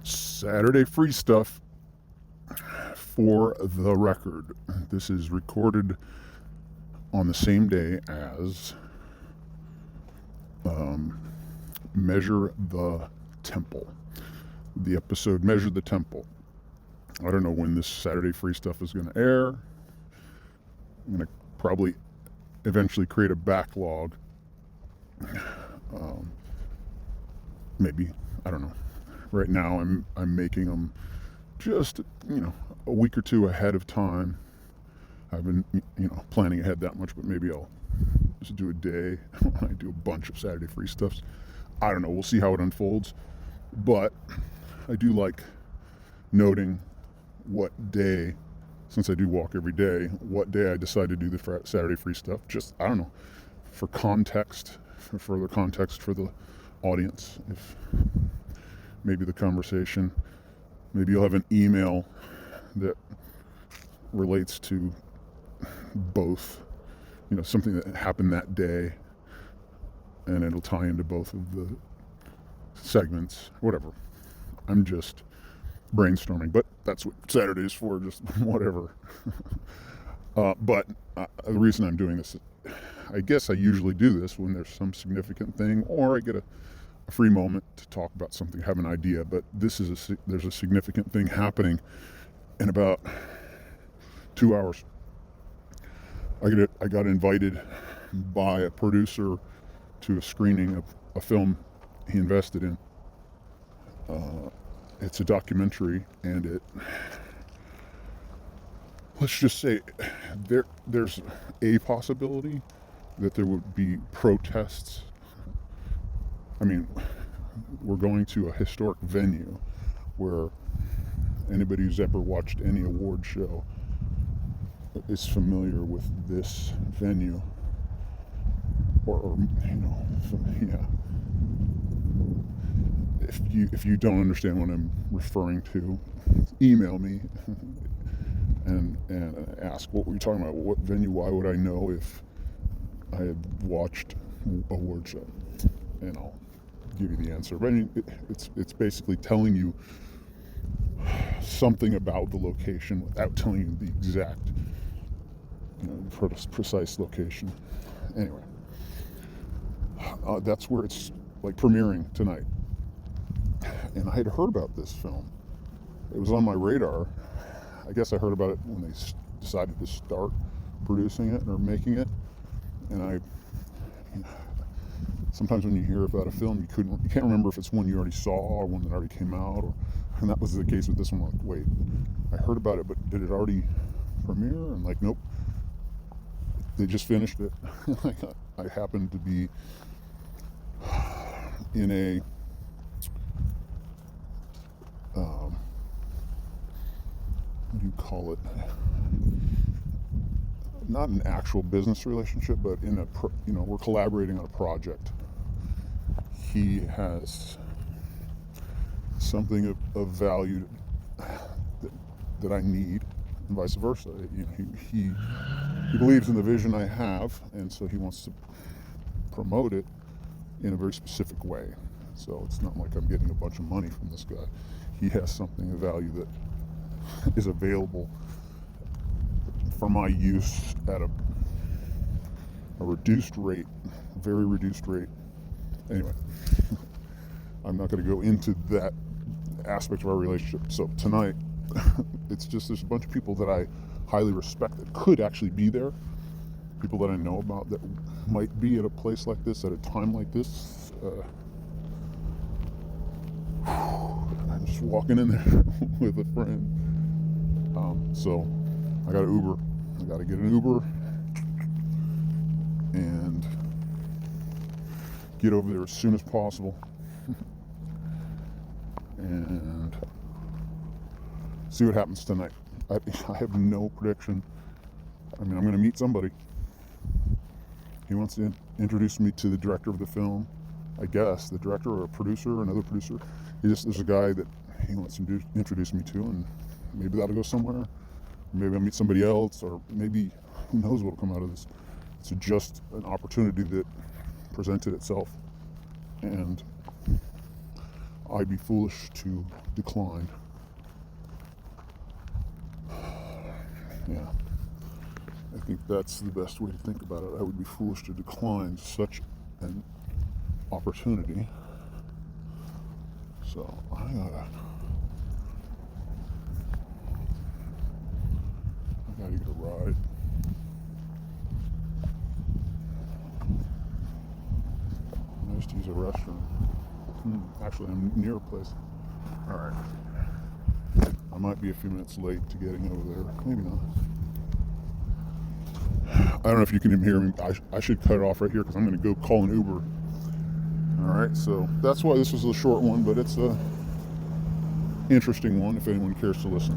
Saturday free stuff for the record. This is recorded on the same day as Measure the Temple. The episode Measure the Temple. I don't know when this Saturday free stuff is going to air. I'm going to probably eventually create a backlog. Maybe, I don't know. Right now I'm making them just, a week or two ahead of time. I've been, planning ahead that much, but maybe I'll just do a day when I do a bunch of Saturday free stuffs. I don't know. We'll see how it unfolds. But I do like noting what day, since I do walk every day, what day I decide to do the Saturday free stuff. Just, I don't know, for context, for further context for the audience. If maybe the conversation, maybe you'll have an email that relates to both, something that happened that day, and it'll tie into both of the segments, whatever. I'm just brainstorming, but that's what Saturday is for, just whatever. But the reason I'm doing this, I guess I usually do this when there's some significant thing, or I get a free moment to talk about something, have an idea, but there's a significant thing happening in about 2 hours. I got invited by a producer to a screening of a film he invested in. It's a documentary, and let's just say there's a possibility that there would be protests. I mean, we're going to a historic venue where anybody who's ever watched any award show is familiar with this venue, or yeah. If you don't understand what I'm referring to, email me and ask, what were you talking about? What venue? Why would I know if I had watched award show? And I'll give you the answer. But I mean, it's basically telling you something about the location without telling you the exact, precise location. Anyway, that's where it's like premiering tonight. And I had heard about this film. It was on my radar. I guess I heard about it when they decided to start producing it or making it. And sometimes when you hear about a film, you can't remember if it's one you already saw or one that already came out. And that was the case with this one. Like, wait, I heard about it, but did it already premiere? And like, nope. They just finished it. I happened to be in a what do you call it? Not an actual business relationship, but we're collaborating on a project. He has something of value that I need, and vice versa. He believes in the vision I have, and so he wants to promote it in a very specific way. So it's not like I'm getting a bunch of money from this guy. He has something of value that is available for my use at a reduced rate, very reduced rate. Anyway, I'm not going to go into that aspect of our relationship. So tonight, there's a bunch of people that I highly respect that could actually be there, people that I know about that might be at a place like this at a time like this. I'm just walking in there with a friend. So I got an Uber. I got to get an Uber and get over there as soon as possible and see what happens tonight. I have no prediction. I mean, I'm going to meet somebody. He wants to introduce me to the director of the film, I guess, the director or a producer or another producer. There's a guy that he wants to introduce me to, and maybe that'll go somewhere. Maybe I'll meet somebody else, or maybe who knows what will come out of this. It's just an opportunity that presented itself, and I'd be foolish to decline. Yeah, I think that's the best way to think about it. I would be foolish to decline such an opportunity. So I gotta get a ride. Nice to use a restroom. Actually, I'm near a place. All right. I might be a few minutes late to getting over there. Maybe not. I don't know if you can even hear me. I should cut it off right here because I'm going to go call an Uber. All right. So that's why this was a short one, but it's a interesting one if anyone cares to listen.